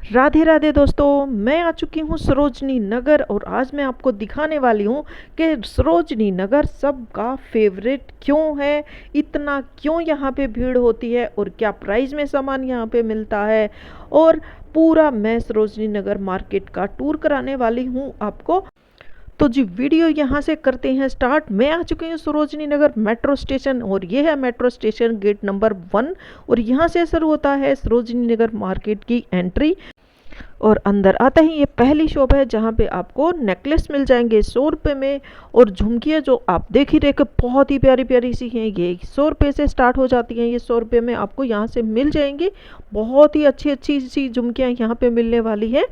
राधे राधे दोस्तों, मैं आ चुकी हूँ सरोजनी नगर और आज मैं आपको दिखाने वाली हूँ कि सरोजनी नगर सबका फेवरेट क्यों है, इतना क्यों यहाँ पे भीड़ होती है और क्या प्राइस में सामान यहाँ पे मिलता है। और पूरा मैं सरोजनी नगर मार्केट का टूर कराने वाली हूँ आपको। तो जी वीडियो यहाँ से करते हैं स्टार्ट। मैं आ चुकी हूँ सरोजनी नगर मेट्रो स्टेशन और ये है मेट्रो स्टेशन गेट नंबर 1 और यहाँ से शुरू होता है सरोजनी नगर मार्केट की एंट्री। और अंदर आते ही ये पहली शॉप है जहाँ पे आपको नेकलेस मिल जाएंगे 100 रुपये में। और झुमकियाँ जो आप देख ही रहे कि बहुत ही प्यारी प्यारी सी हैं, ये 100 रुपये से स्टार्ट हो जाती हैं। ये 100 रुपये में आपको यहाँ से मिल जाएंगी। बहुत ही अच्छी अच्छी सी झुमकियाँ यहाँ पे मिलने वाली है।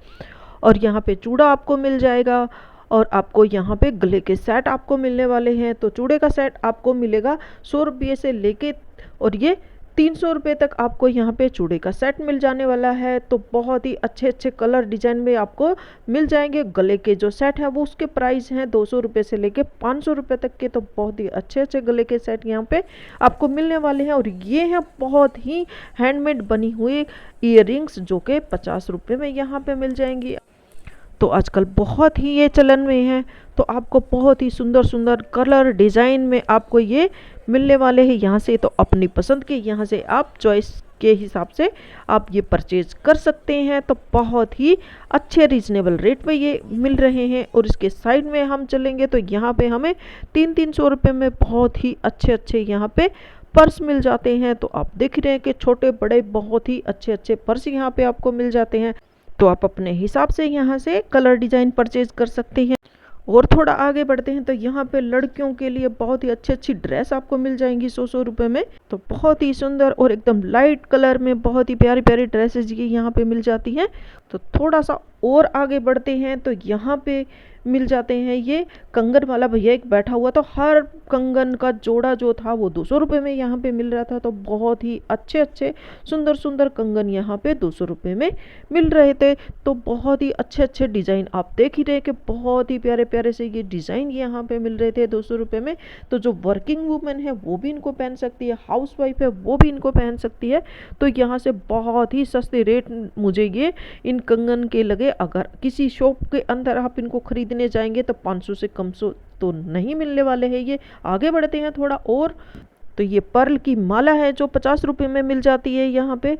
और यहाँ पे चूड़ा आपको मिल जाएगा और आपको यहाँ पे गले के सेट आपको मिलने वाले हैं। तो चूड़े का सेट आपको मिलेगा 100 रुपये से लेके और ये 300 रुपये तक आपको यहाँ पे चूड़े का सेट मिल जाने वाला है। तो बहुत ही अच्छे अच्छे कलर डिजाइन में आपको मिल जाएंगे। गले के जो सेट है वो उसके प्राइस हैं 200 रुपये से लेके 500 रुपये तक के। तो बहुत ही अच्छे अच्छे गले के सेट यहाँ पे आपको मिलने वाले हैं। और ये है बहुत ही हैंडमेड बनी हुई ईयरिंग्स जो कि 50 रुपये में यहाँ पे मिल जाएंगी। तो आजकल बहुत ही ये चलन में है। तो आपको बहुत ही सुंदर सुंदर कलर डिज़ाइन में आपको ये मिलने वाले हैं। यहाँ से तो अपनी पसंद के यहाँ से आप चॉइस के हिसाब से आप ये परचेज कर सकते हैं। तो बहुत ही अच्छे रीजनेबल रेट पे ये मिल रहे हैं। और इसके साइड में हम चलेंगे तो यहाँ पे हमें 300 रुपये में बहुत ही अच्छे अच्छे यहाँ पे पर्स मिल जाते हैं। तो आप देख रहे हैं कि छोटे बड़े बहुत ही अच्छे अच्छे पर्स यहाँ पे आपको मिल जाते हैं। तो आप अपने हिसाब से यहाँ से कलर डिज़ाइन परचेज कर सकते हैं। और थोड़ा आगे बढ़ते हैं तो यहाँ पे लड़कियों के लिए बहुत ही अच्छी अच्छी ड्रेस आपको मिल जाएंगी 100 रुपये में। तो बहुत ही सुंदर और एकदम लाइट कलर में बहुत ही प्यारी प्यारी ड्रेसेस ये यहाँ पे मिल जाती हैं। तो थोड़ा सा और आगे बढ़ते हैं तो यहाँ पे मिल जाते हैं ये कंगन वाला भैया एक बैठा हुआ। तो हर कंगन का जोड़ा जो था वो 200 रुपये में यहाँ पे मिल रहा था। तो बहुत ही अच्छे अच्छे सुंदर सुंदर कंगन यहाँ पे 200 रुपये में मिल रहे थे। तो बहुत ही अच्छे अच्छे डिज़ाइन आप देख ही रहे कि बहुत ही प्यारे प्यारे से ये डिज़ाइन यहाँ पे मिल रहे थे 200 रुपये में। तो जो वर्किंग वूमेन है वो भी इनको पहन सकती है, हाउस वाइफ है वो भी इनको पहन सकती है। तो यहाँ से बहुत ही सस्ते रेट मुझे ये इन कंगन के लगे। अगर किसी शॉप के अंदर आप इनको खरीदने जाएंगे तो 500 से कम तो नहीं मिलने वाले हैं ये। आगे बढ़ते हैं थोड़ा और तो ये पर्ल की माला है जो 50 रुपये में मिल जाती है यहाँ पे।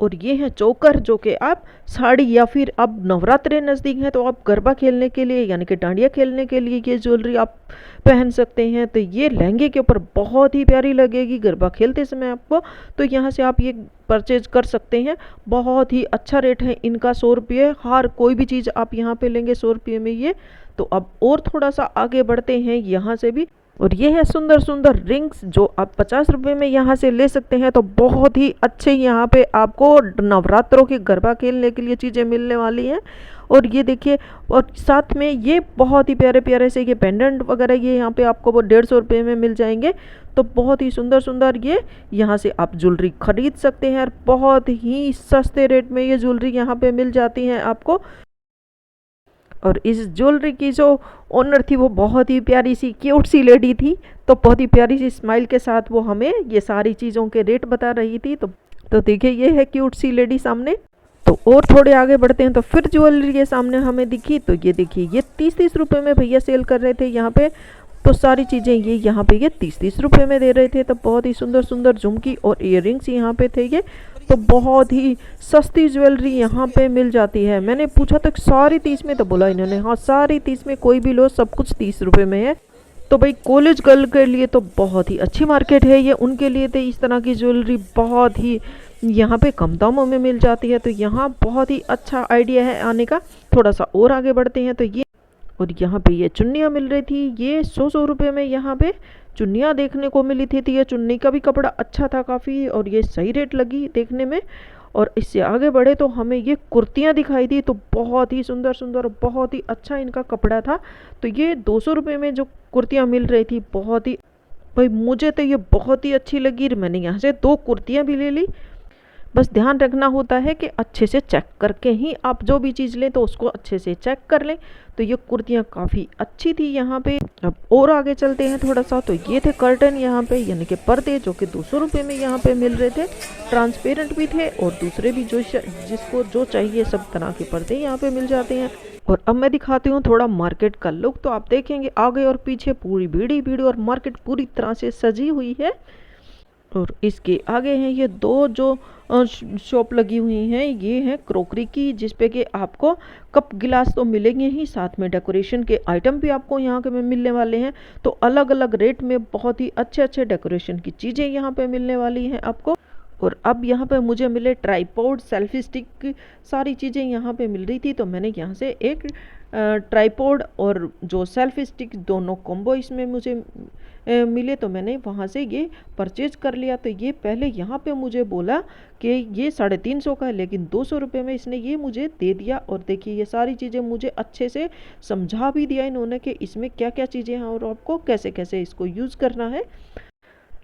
और ये है चोकर जो कि आप साड़ी या फिर अब नवरात्रे नज़दीक हैं तो आप गरबा खेलने के लिए यानी कि डांडिया खेलने के लिए ये ज्वेलरी आप पहन सकते हैं। तो ये लहंगे के ऊपर बहुत ही प्यारी लगेगी गरबा खेलते समय आपको। तो यहाँ से आप ये परचेज कर सकते हैं। बहुत ही अच्छा रेट है इनका 100 रुपये। हर कोई भी चीज़ आप यहाँ पे लेंगे 100 रुपये में ये। तो अब और थोड़ा सा आगे बढ़ते हैं यहाँ से भी। और ये है सुंदर सुंदर रिंग्स जो आप 50 रुपये में यहाँ से ले सकते हैं। तो बहुत ही अच्छे यहाँ पे आपको नवरात्रों के गरबा खेलने के लिए चीज़ें मिलने वाली हैं। और ये देखिए और साथ में ये बहुत ही प्यारे प्यारे से ये पेंडेंट वगैरह ये यहाँ पे आपको वो 150 रुपये में मिल जाएंगे। तो बहुत ही सुंदर सुंदर ये यहाँ से आप ज्वेलरी खरीद सकते हैं और बहुत ही सस्ते रेट में ये ज्वेलरी यहाँ पे मिल जाती हैं आपको। और इस ज्वेलरी की जो ओनर थी वो बहुत ही प्यारी सी क्यूट सी लेडी थी। तो बहुत ही प्यारी सी स्माइल के साथ वो हमें ये सारी चीज़ों के रेट बता रही थी। तो देखिए ये है क्यूट सी लेडी सामने। तो और थोड़े आगे बढ़ते हैं तो फिर ज्वेलरी के सामने हमें दिखी। तो ये देखिए ये 30-30 रुपये में भैया सेल कर रहे थे यहाँ पे। तो सारी चीज़ें ये यहाँ पे ये 30-30 रुपये में दे रहे थे। तो बहुत ही सुंदर सुंदर झुमकी और इयररिंग्स यहाँ पे थे ये। तो बहुत ही सस्ती ज्वेलरी यहाँ पे मिल जाती है। मैंने पूछा तो सारी 30 में, तो बोला इन्होंने हाँ सारी 30 में, कोई भी लो सब कुछ 30 रुपये में है। तो भाई कॉलेज गर्ल के लिए तो बहुत ही अच्छी मार्केट है ये। उनके लिए तो इस तरह की ज्वेलरी बहुत ही यहाँ पे कम दामों में मिल जाती है। तो यहाँ बहुत ही अच्छा आइडिया है आने का। थोड़ा सा और आगे बढ़ते हैं तो ये और यहाँ पे ये चुन्नियाँ मिल रही थी ये 100 रुपये में यहाँ पे चुन्नियाँ देखने को मिली थी। तो ये चुन्नी का भी कपड़ा अच्छा था काफ़ी और ये सही रेट लगी देखने में। और इससे आगे बढ़े तो हमें ये कुर्तियाँ दिखाई दी। तो बहुत ही सुंदर सुंदर बहुत ही अच्छा इनका कपड़ा था। तो ये 200 रुपये में जो कुर्तियाँ मिल रही थी बहुत ही भाई मुझे तो ये बहुत ही अच्छी लगी। मैंने यहाँ से 2 कुर्तियाँ भी ले ली। बस ध्यान रखना होता है कि अच्छे से चेक करके ही आप जो भी चीज़ लें तो उसको अच्छे से चेक कर लें। तो ये कुर्तियाँ काफ़ी अच्छी थी यहाँ पे। अब और आगे चलते हैं थोड़ा सा। तो ये थे कर्टन यहाँ पे, यानी कि पर्दे, जो कि 200 रुपये में यहाँ पे मिल रहे थे। ट्रांसपेरेंट भी थे और दूसरे भी जो जिसको जो चाहिए सब तरह के पर्दे यहाँ पे मिल जाते हैं। और अब मैं दिखाती हूँ थोड़ा मार्केट का लुक। तो आप देखेंगे आगे और पीछे पूरी भीड़ ही भीड़ और मार्केट पूरी तरह से सजी हुई है। और इसके आगे हैं ये दो जो शॉप लगी हुई हैं, ये है क्रोकरी की, जिसपे कि आपको कप गिलास तो मिलेंगे ही, साथ में डेकोरेशन के आइटम भी आपको यहाँ के में मिलने वाले हैं। तो अलग अलग रेट में बहुत ही अच्छे अच्छे डेकोरेशन की चीज़ें यहाँ पे मिलने वाली हैं आपको। और अब यहाँ पे मुझे मिले ट्राईपॉड, सेल्फी स्टिक, सारी चीज़ें यहाँ पे मिल रही थी। तो मैंने यहाँ से एक ट्राईपॉड और जो सेल्फी स्टिक दोनों कॉम्बो इसमें मुझे मिले, तो मैंने वहाँ से ये परचेज कर लिया। तो ये पहले यहाँ पे मुझे बोला कि ये 350 का है, लेकिन 200 रुपये में इसने ये मुझे दे दिया। और देखिए ये सारी चीज़ें मुझे अच्छे से समझा भी दिया इन्होंने कि इसमें क्या क्या चीज़ें हैं और आपको कैसे कैसे इसको यूज़ करना है।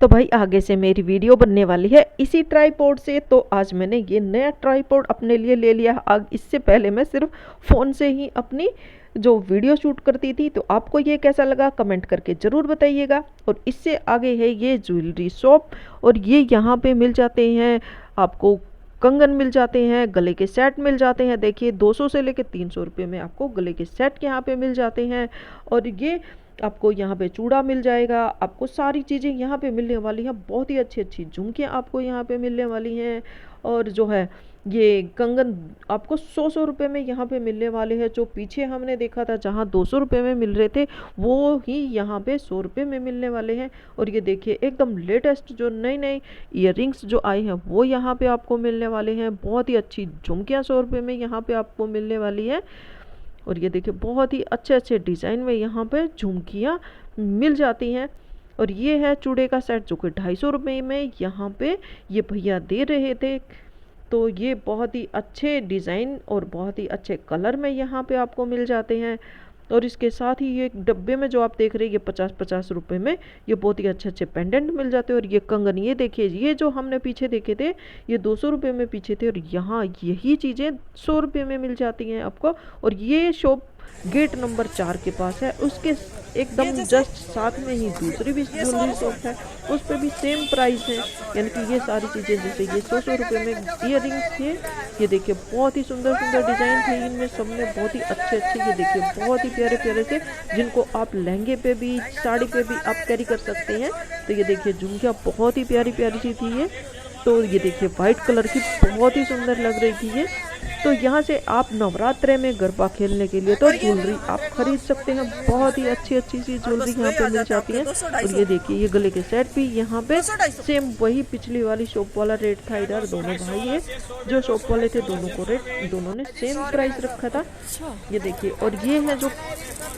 तो भाई आगे से मेरी वीडियो बनने वाली है इसी ट्राईपॉड से। तो आज मैंने ये नया ट्राईपॉड अपने लिए ले लिया। आग इससे पहले मैं सिर्फ फ़ोन से ही अपनी जो वीडियो शूट करती थी। तो आपको ये कैसा लगा कमेंट करके ज़रूर बताइएगा। और इससे आगे है ये ज्वेलरी शॉप, और ये यहाँ पे मिल जाते हैं आपको कंगन मिल जाते हैं, गले के सेट मिल जाते हैं। देखिए 200 से लेकर 300 रुपये में आपको गले के सेट यहाँ पे मिल जाते हैं। और ये आपको यहाँ पे चूड़ा मिल जाएगा, आपको सारी चीज़ें यहाँ पे मिलने वाली हैं। बहुत ही अच्छी अच्छी झुमकियाँ आपको यहाँ पे मिलने वाली हैं। और जो है ये कंगन आपको 100 रुपये में यहाँ पे मिलने वाले हैं। जो पीछे हमने देखा था जहाँ 200 रुपये में मिल रहे थे, वो ही यहाँ पे 100 रुपये में मिलने वाले हैं। और ये देखिए एकदम लेटेस्ट जो नई नई ईयररिंग्स जो आए हैं वो यहाँ पे आपको मिलने वाले हैं। बहुत ही अच्छी झुमकियाँ 100 रुपये में यहाँ पे आपको मिलने वाली है। और ये देखिए बहुत ही अच्छे अच्छे डिज़ाइन में यहाँ पे झुमकियाँ मिल जाती हैं। और ये है चूड़े का सेट जो कि 250 रुपये में यहाँ पे ये भैया दे रहे थे। तो ये बहुत ही अच्छे डिज़ाइन और बहुत ही अच्छे कलर में यहाँ पे आपको मिल जाते हैं। और इसके साथ ही ये डब्बे में जो आप देख रहे हैं ये 50-50 रुपये में ये बहुत ही अच्छे अच्छे पेंडेंट मिल जाते हैं। और ये कंगन ये देखिए, ये जो हमने पीछे देखे थे ये 200 रुपये में पीछे थे, और यहाँ यही चीज़ें 100 रुपये में मिल जाती हैं आपको। और ये शॉप गेट नंबर 4 के पास है, उसके एकदम जस्ट साथ में ही दूसरी भी ज्वेलरी शॉप है, उस पर भी सेम प्राइस है। यानी कि ये सारी चीज़ें जैसे ये 100 रुपये में ईयररिंग्स थे, ये देखिए बहुत ही सुंदर सुंदर डिज़ाइन थे इनमें सब में, बहुत ही अच्छे अच्छे। ये देखिए बहुत ही प्यारे प्यारे से, जिनको आप लहंगे पे भी साड़ी पे भी आप कैरी कर सकते हैं। तो ये देखिए झुमकियाँ बहुत ही प्यारी प्यारी सी थी ये। तो ये देखिए वाइट कलर की बहुत ही सुंदर लग रही थी ये। तो यहाँ से आप नवरात्रे में गरबा खेलने के लिए तो ज्वेलरी आप खरीद सकते हैं। बहुत ही अच्छी अच्छी सी ज्वेलरी यहाँ पे मिल जाती है। और ये देखिए ये गले के सेट भी यहाँ पे सेम वही पिछली वाली शॉप वाला रेट था। इधर दोनों भाई है जो शॉप वाले थे, दोनों को रेट दोनों ने सेम प्राइस रखा था। ये देखिए, और ये है जो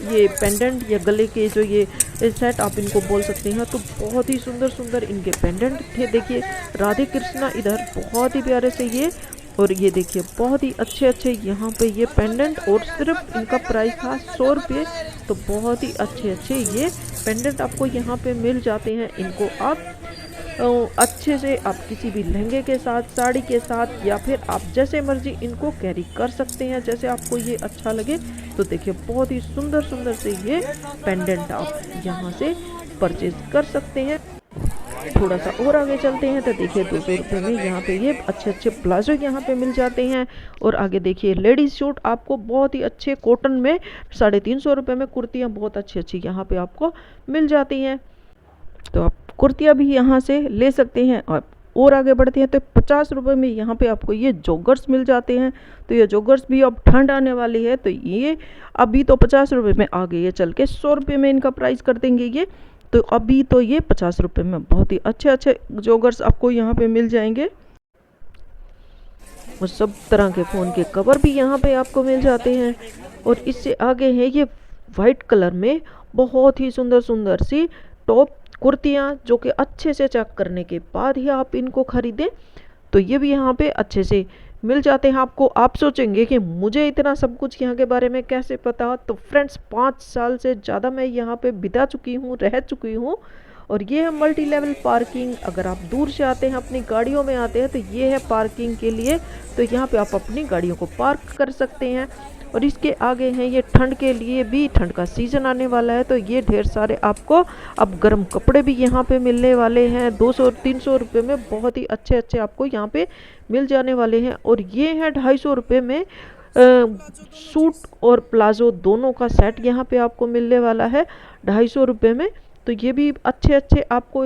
ये पेंडेंट या गले के जो ये सेट आप इनको बोल सकते हैं। तो बहुत ही सुंदर सुंदर इनके पेंडेंट थे। देखिए राधे कृष्णा इधर बहुत ही प्यारे से ये, और ये देखिए बहुत ही अच्छे अच्छे यहाँ पे ये पेंडेंट, और सिर्फ इनका प्राइस था 100 रुपये। तो बहुत ही अच्छे अच्छे ये पेंडेंट आपको यहाँ पे मिल जाते हैं। इनको आप अच्छे से आप किसी भी लहंगे के साथ, साड़ी के साथ, या फिर आप जैसे मर्जी इनको कैरी कर सकते हैं, जैसे आपको ये अच्छा लगे। तो देखिए बहुत ही सुंदर सुंदर से ये पेंडेंट आप यहाँ से परचेज कर सकते हैं। थोड़ा सा और आगे चलते हैं तो देखिए 200 रुपये में यहाँ पे ये अच्छे अच्छे प्लाजो यहाँ पे मिल जाते हैं। और आगे देखिए लेडीज़ सूट आपको बहुत ही अच्छे कॉटन में 350 रुपये में कुर्तियाँ बहुत अच्छी अच्छी यहाँ पे आपको मिल जाती हैं। तो आप कुर्तियाँ भी यहाँ से ले सकते हैं। और आगे बढ़ते हैं तो 50 रुपये में यहाँ पे आपको ये जॉगर्स मिल जाते हैं। तो ये जॉगर्स भी अब ठंड आने वाली है, तो ये अभी तो 50 रुपये में आ गई है, चल के 100 रुपये में इनका प्राइस कर देंगे ये। तो अभी तो ये 50 रुपये में बहुत ही अच्छे अच्छे जॉगर्स आपको यहाँ पे मिल जाएंगे। और सब तरह के फ़ोन के कवर भी यहाँ पे आपको मिल जाते हैं। और इससे आगे है ये वाइट कलर में बहुत ही सुंदर सुंदर सी टॉप कुर्तियाँ, जो कि अच्छे से चेक करने के बाद ही आप इनको खरीदें। तो ये भी यहाँ पे अच्छे से मिल जाते हैं आपको। आप सोचेंगे कि मुझे इतना सब कुछ यहाँ के बारे में कैसे पता। तो फ्रेंड्स 5 साल से ज़्यादा मैं यहाँ पे बिता चुकी हूँ, रह चुकी हूँ। और ये है मल्टी लेवल पार्किंग। अगर आप दूर से आते हैं, अपनी गाड़ियों में आते हैं, तो ये है पार्किंग के लिए। तो यहाँ पे आप अपनी गाड़ियों को पार्क कर सकते हैं। और इसके आगे हैं ये ठंड के लिए भी, ठंड का सीज़न आने वाला है, तो ये ढेर सारे आपको अब गर्म कपड़े भी यहाँ पे मिलने वाले हैं। 200-300 रुपये में बहुत ही अच्छे अच्छे आपको यहाँ पे मिल जाने वाले हैं। और ये है 250 रुपये में सूट और प्लाजो दोनों का सेट यहाँ पे आपको मिलने वाला है 250 रुपये में। तो ये भी अच्छे अच्छे आपको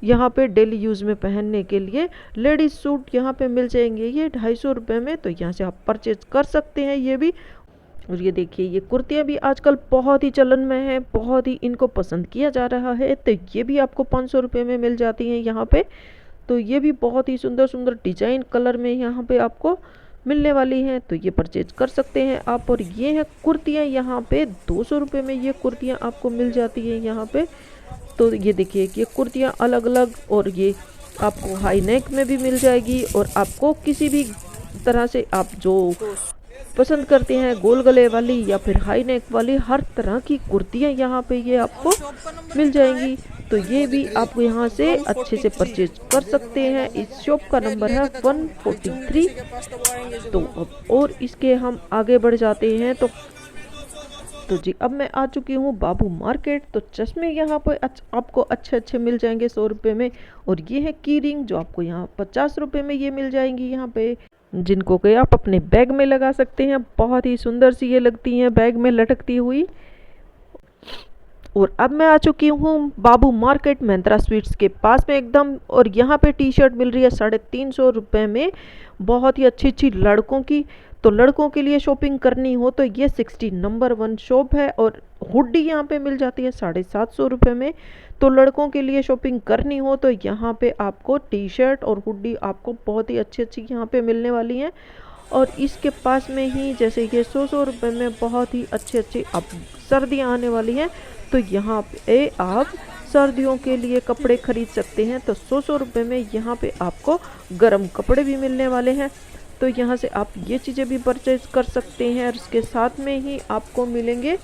यहाँ पे डेली यूज़ में पहनने के लिए लेडीज़ सूट यहाँ पे मिल जाएंगे ये 250 रुपये में। तो यहाँ से आप परचेज कर सकते हैं ये भी। और ये देखिए, ये कुर्तियाँ भी आजकल बहुत ही चलन में है, बहुत ही इनको पसंद किया जा रहा है। तो ये भी आपको 500 रुपये में मिल जाती हैं यहाँ पे। तो ये भी बहुत ही सुंदर सुंदर डिजाइन कलर में यहाँ पे आपको मिलने वाली हैं, तो ये परचेज कर सकते हैं आप। और ये है कुर्तियाँ यहाँ पे 200 रुपये में ये कुर्तियाँ आपको मिल जाती हैं यहाँ पे। तो ये देखिए कि ये कुर्तियाँ अलग अलग, और ये आपको हाई नेक में भी मिल जाएगी, और आपको किसी भी तरह से आप जो पसंद करते हैं, गोल गले वाली या फिर हाई नेक वाली, हर तरह की कुर्तियाँ यहाँ पे ये आपको मिल जाएंगी। तो ये भी आप यहाँ से अच्छे से परचेज कर सकते हैं। इस शॉप का नंबर है 143। तो अब और इसके हम आगे बढ़ जाते हैं। तो जी, अब मैं आ चुकी हूँ बाबू मार्केट। तो चश्मे यहाँ पर आपको अच्छे अच्छे मिल जाएंगे 100 रुपये में। और ये है की रिंग जो आपको यहाँ 50 रुपये में ये मिल जाएंगी यहाँ पे, जिनको कि आप अपने बैग में लगा सकते हैं। बहुत ही सुंदर सी ये लगती हैं बैग में लटकती हुई। और अब मैं आ चुकी हूँ बाबू मार्केट महिंद्रा स्वीट्स के पास में एकदम। और यहाँ पे टी शर्ट मिल रही है 350 रुपये में, बहुत ही अच्छी अच्छी लड़कों की। तो लड़कों के लिए शॉपिंग करनी हो तो ये 60 नंबर 1 शॉप है। और हुडी यहाँ पे मिल जाती है 750 रुपये में। तो लड़कों के लिए शॉपिंग करनी हो तो यहाँ पे आपको टी शर्ट और हुडी आपको बहुत ही अच्छी अच्छी यहाँ पे मिलने वाली हैं। और इसके पास में ही जैसे ये 100 रुपये में बहुत ही अच्छे अच्छे अब सर्दियाँ आने वाली हैं, तो यहाँ पे आप सर्दियों के लिए कपड़े खरीद सकते हैं। तो 100 रुपये में यहाँ पे आपको गर्म कपड़े भी मिलने वाले हैं। तो यहाँ से आप ये चीज़ें भी परचेज कर सकते हैं। और इसके साथ में ही आपको मिलेंगे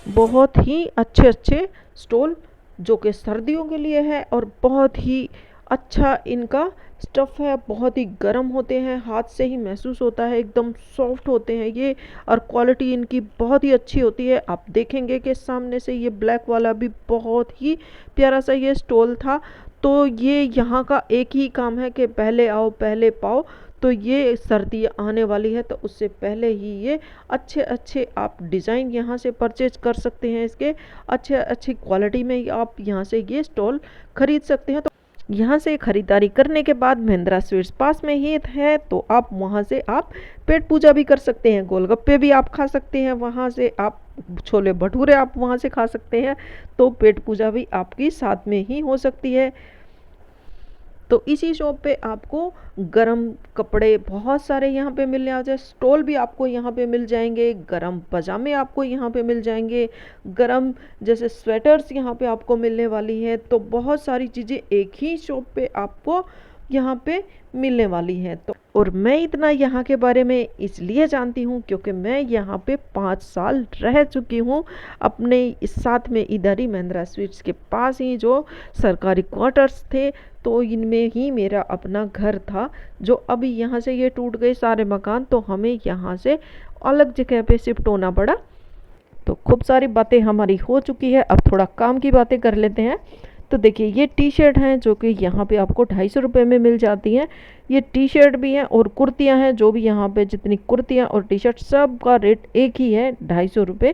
बहुत ही अच्छे अच्छे स्टॉल जो कि सर्दियों के लिए है, और बहुत ही अच्छा इनका स्टफ़ है। बहुत ही गर्म होते हैं, हाथ से ही महसूस होता है, एकदम सॉफ्ट होते हैं ये। और क्वालिटी इनकी बहुत ही अच्छी होती है। आप देखेंगे कि सामने से ये ब्लैक वाला भी बहुत ही प्यारा सा ये स्टॉल था। तो ये यहाँ का एक ही काम है कि पहले आओ पहले पाओ। तो ये सर्दी आने वाली है, तो उससे पहले ही ये अच्छे अच्छे आप डिज़ाइन यहाँ से परचेज कर सकते हैं। इसके अच्छे अच्छी क्वालिटी में आप यहाँ से ये स्टॉल खरीद सकते हैं। तो यहाँ से खरीदारी करने के बाद महिंद्रा स्वीट्स पास में ही है, तो आप वहाँ से आप पेट पूजा भी कर सकते हैं। गोलगप्पे भी आप खा सकते हैं वहाँ से, आप छोले भटूरे आप वहाँ से खा सकते हैं। तो पेट पूजा भी आपकी साथ में ही हो सकती है। तो इसी शॉप पे आपको गरम कपड़े बहुत सारे यहाँ पे मिलने आ जाए, स्टॉल भी आपको यहाँ पे मिल जाएंगे, गरम पजामे आपको यहाँ पे मिल जाएंगे, गरम जैसे स्वेटर्स यहाँ पे आपको मिलने वाली है। तो बहुत सारी चीज़ें एक ही शॉप पे आपको यहाँ पे मिलने वाली हैं। तो और मैं इतना यहाँ के बारे में इसलिए जानती हूँ क्योंकि मैं यहाँ पे 5 साल रह चुकी हूँ अपने इस साथ में। इधर ही महिंद्रा स्वीट्स के पास ही जो सरकारी क्वार्टर्स थे, तो इनमें ही मेरा अपना घर था, जो अभी यहाँ से ये टूट गए सारे मकान, तो हमें यहाँ से अलग जगह पे शिफ्ट होना पड़ा। तो खूब सारी बातें हमारी हो चुकी है, अब थोड़ा काम की बातें कर लेते हैं। तो देखिए, ये टी शर्ट हैं जो कि यहाँ पे आपको 250 रुपये में मिल जाती हैं। ये टी शर्ट भी हैं और कुर्तियाँ हैं, जो भी यहाँ पे जितनी कुर्तियाँ और टी शर्ट सब का रेट एक ही है, 250 रुपये।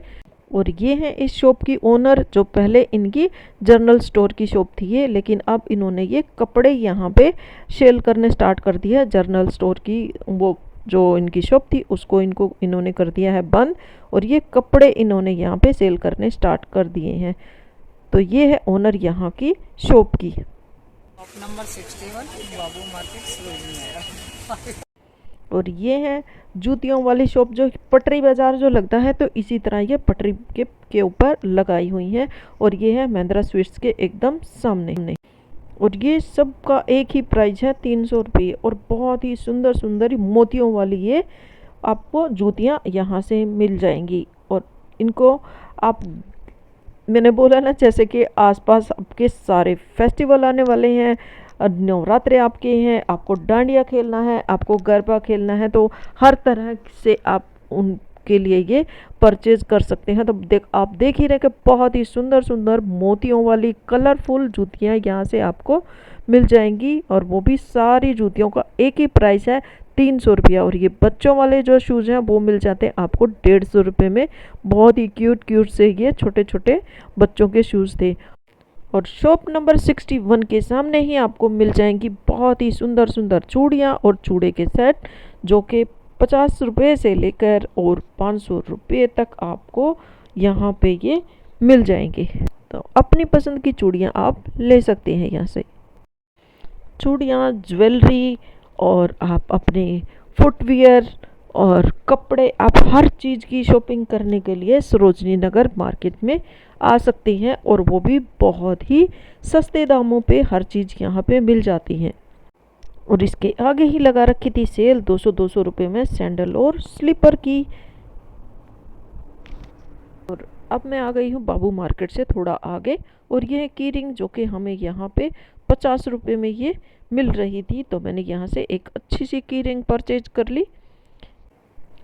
और ये है इस शॉप की ओनर, जो पहले इनकी जनरल स्टोर की शॉप थी ये, लेकिन अब इन्होंने ये कपड़े यहाँ पे सेल करने स्टार्ट कर दिया। जनरल स्टोर की वो जो इनकी शॉप थी उसको इन्होंने कर दिया है बंद, और ये कपड़े इन्होंने यहाँ पे सेल करने स्टार्ट कर दिए हैं। तो ये है ओनर यहाँ की शॉप की। नंबर 61 बाबू मार्केट सरोजनी। और ये है जूतियों वाली शॉप, जो पटरी बाजार जो लगता है, तो इसी तरह ये पटरी के ऊपर लगाई हुई है। और ये है महिंद्रा स्वीट्स के एकदम सामने। और ये सब का एक ही प्राइस है 300 रुपये। और बहुत ही सुंदर सुंदर मोतियों वाली ये आपको जूतियाँ यहाँ से मिल जाएंगी। और इनको आप मैंने बोला ना, जैसे कि आसपास आपके सारे फेस्टिवल आने वाले हैं, नवरात्रे आपके हैं, आपको डांडिया खेलना है, आपको गरबा खेलना है, तो हर तरह से आप उनके लिए ये परचेज कर सकते हैं। तो आप देख ही रहे कि बहुत ही सुंदर सुंदर मोतियों वाली कलरफुल जूतियाँ यहाँ से आपको मिल जाएंगी, और वो भी सारी जूतियों का एक ही प्राइस है, 300 रुपया। और ये बच्चों वाले जो शूज़ हैं वो मिल जाते हैं आपको 150 रुपये में। बहुत ही क्यूट क्यूट से ये छोटे छोटे बच्चों के शूज़ थे। और शॉप नंबर 61 के सामने ही आपको मिल जाएंगी बहुत ही सुंदर सुंदर चूड़ियाँ और चूड़े के सेट, जो कि 50 रुपये से लेकर और 500 रुपये तक आपको यहाँ पे ये मिल जाएंगे। तो अपनी पसंद की चूड़ियाँ आप ले सकते हैं यहाँ से। चूड़ियाँ, ज्वेलरी, और आप अपने फुटवियर और कपड़े, आप हर चीज़ की शॉपिंग करने के लिए सरोजनी नगर मार्केट में आ सकते हैं, और वो भी बहुत ही सस्ते दामों पे हर चीज़ यहाँ पे मिल जाती हैं। और इसके आगे ही लगा रखी थी सेल 200 रुपये में सैंडल और स्लीपर की। और अब मैं आ गई हूँ बाबू मार्केट से थोड़ा आगे, और ये है की रिंग, जो कि हमें यहाँ पे 50 रुपये में ये मिल रही थी। तो मैंने यहाँ से एक अच्छी सी की रिंग परचेज कर ली।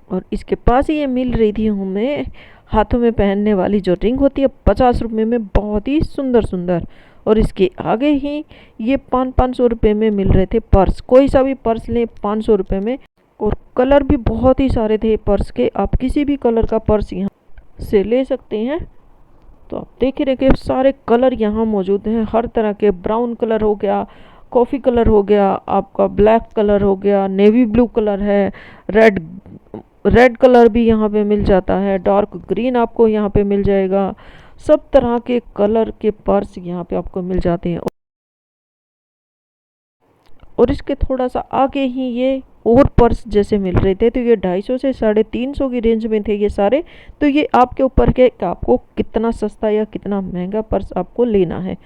और इसके पास ही ये मिल रही थी हमें हाथों में पहनने वाली जो रिंग होती है, 50 रुपये में, बहुत ही सुंदर सुंदर। और इसके आगे ही ये 500 रुपये में मिल रहे थे पर्स। कोई सा भी पर्स लें 500 रुपये में, और कलर भी बहुत ही सारे थे पर्स के, आप किसी भी कलर का पर्स यहाँ से ले सकते हैं। तो आप देख रहे कि सारे कलर यहाँ मौजूद हैं, हर तरह के। ब्राउन कलर हो गया, कॉफ़ी कलर हो गया, आपका ब्लैक कलर हो गया, नेवी ब्लू कलर है, रेड कलर भी यहाँ पे मिल जाता है, डार्क ग्रीन आपको यहाँ पे मिल जाएगा। सब तरह के कलर के पर्स यहाँ पे आपको मिल जाते हैं। और इसके थोड़ा सा आगे ही ये और पर्स जैसे मिल रहे थे, तो ये 250 से 350 की रेंज में थे ये सारे। तो ये आपके ऊपर है कि आपको कितना सस्ता या कितना महंगा पर्स आपको लेना है।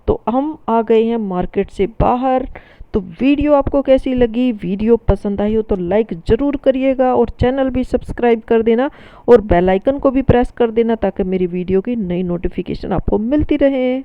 तो हम आ गए हैं मार्केट से बाहर। तो वीडियो आपको कैसी लगी? वीडियो पसंद आई हो तो लाइक ज़रूर करिएगा, और चैनल भी सब्सक्राइब कर देना, और बेल आइकन को भी प्रेस कर देना, ताकि मेरी वीडियो की नई नोटिफिकेशन आपको मिलती रहे।